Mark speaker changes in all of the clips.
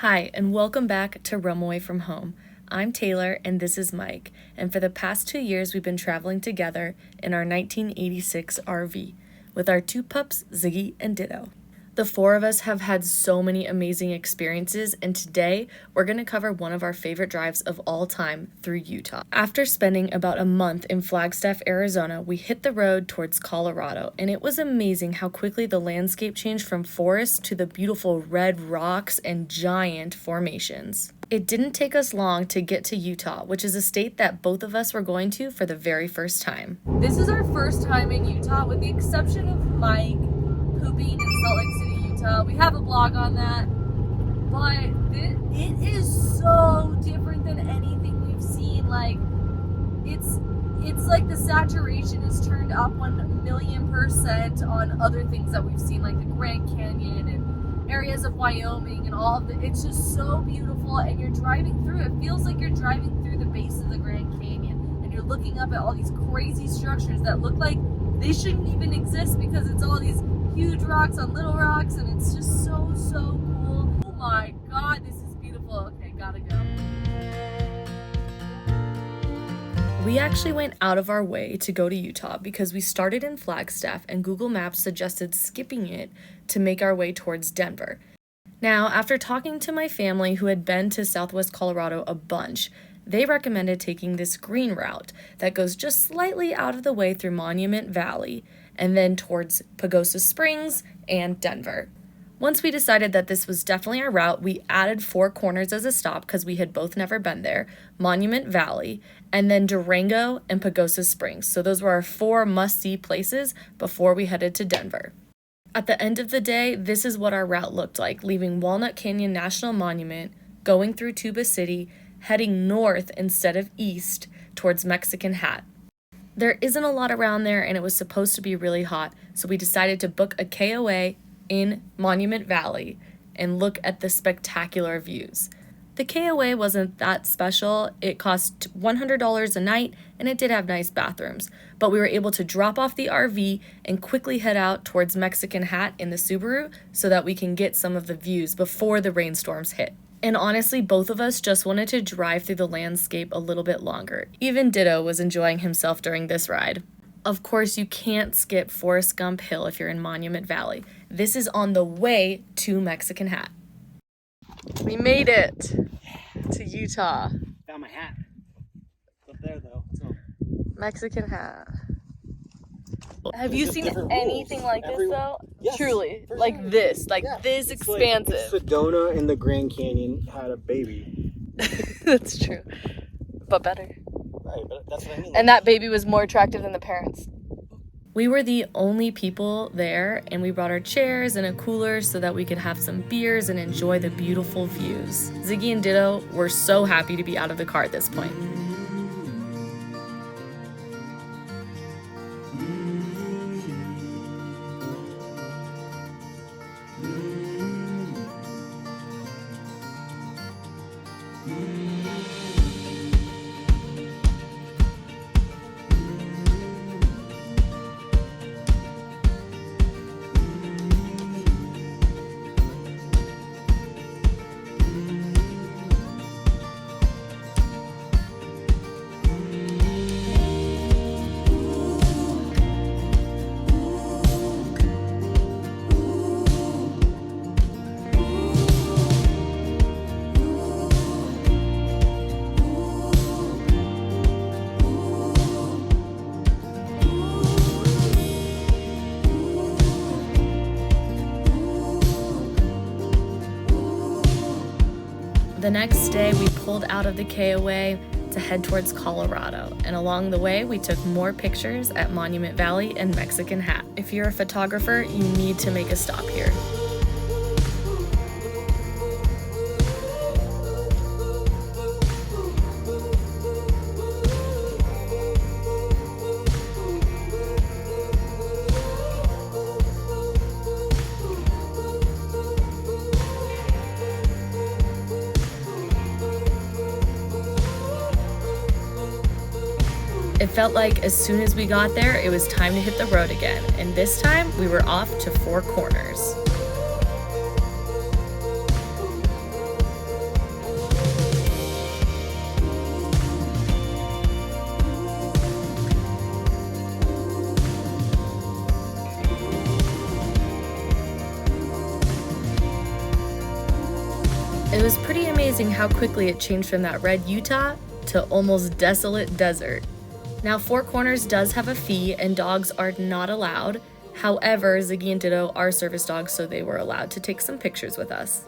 Speaker 1: Hi, and welcome back to Roam Away from Home. I'm Taylor, and this is Mike, and for the past 2 years we've been traveling together in our 1986 RV with our two pups, Ziggy and Ditto. The four of us have had so many amazing experiences, and today we're going to cover one of our favorite drives of all time through Utah. After spending about a month in Flagstaff, Arizona, we hit the road towards Colorado, and it was amazing how quickly the landscape changed from forest to the beautiful red rocks and giant formations. It didn't take us long to get to Utah, which is a state that both of us were going to for the very first time. This is our first time in Utah, with the exception of Mike pooping in Salt Lake City, Utah. We have a blog on that, but it is so different than anything we've seen. Like, it's like the saturation is turned up 1,000,000% on other things that we've seen, like the Grand Canyon and areas of Wyoming and all of it. It's just so beautiful, and you're driving through. It feels like you're driving through the base of the Grand Canyon, and you're looking up at all these crazy structures that look like they shouldn't even exist because it's all these huge rocks on little rocks, and it's just so cool. Oh my god, this is beautiful. Okay, gotta go. We actually went out of our way to go to Utah because we started in Flagstaff and Google Maps suggested skipping it to make our way towards Denver. Now, after talking to my family who had been to Southwest Colorado a bunch, they recommended taking this green route that goes just slightly out of the way through Monument Valley and then towards Pagosa Springs and Denver. Once we decided that this was definitely our route, we added Four Corners as a stop because we had both never been there, Monument Valley, and then Durango and Pagosa Springs. So those were our four must-see places before we headed to Denver. At the end of the day, this is what our route looked like, leaving Walnut Canyon National Monument, going through Tuba City, heading north instead of east towards Mexican Hat. There isn't a lot around there, and it was supposed to be really hot, so we decided to book a KOA in Monument Valley and look at the spectacular views. The KOA wasn't that special. It cost $100 a night, and it did have nice bathrooms, but we were able to drop off the RV and quickly head out towards Mexican Hat in the Subaru so that we can get some of the views before the rainstorms hit. And honestly, both of us just wanted to drive through the landscape a little bit longer. Even Ditto was enjoying himself during this ride. Of course, you can't skip Forrest Gump Hill if you're in Monument Valley. This is on the way to Mexican Hat. We made it to Utah.
Speaker 2: Found my hat. It's up there though. So.
Speaker 1: Mexican Hat. Have you seen anything like this though?
Speaker 2: Yes,
Speaker 1: truly,
Speaker 2: sure.
Speaker 1: like this, this expansive.
Speaker 2: Like Sedona in the Grand Canyon had a baby.
Speaker 1: That's true, but better.
Speaker 2: Right, but that's what I mean.
Speaker 1: And that baby was more attractive than the parents. We were the only people there, and we brought our chairs and a cooler so that we could have some beers and enjoy the beautiful views. Ziggy and Ditto were so happy to be out of the car at this point. The next day, we pulled out of the KOA to head towards Colorado, and along the way, we took more pictures at Monument Valley and Mexican Hat. If you're a photographer, you need to make a stop here. It felt like as soon as we got there, it was time to hit the road again, and this time we were off to Four Corners. It was pretty amazing how quickly it changed from that red Utah to almost desolate desert. Now, Four Corners does have a fee and dogs are not allowed. However, Ziggy and Ditto are service dogs, so they were allowed to take some pictures with us.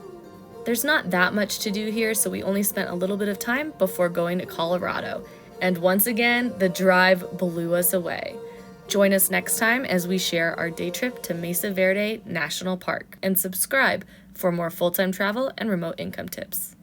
Speaker 1: There's not that much to do here, so we only spent a little bit of time before going to Colorado. And once again, the drive blew us away. Join us next time as we share our day trip to Mesa Verde National Park, and subscribe for more full-time travel and remote income tips.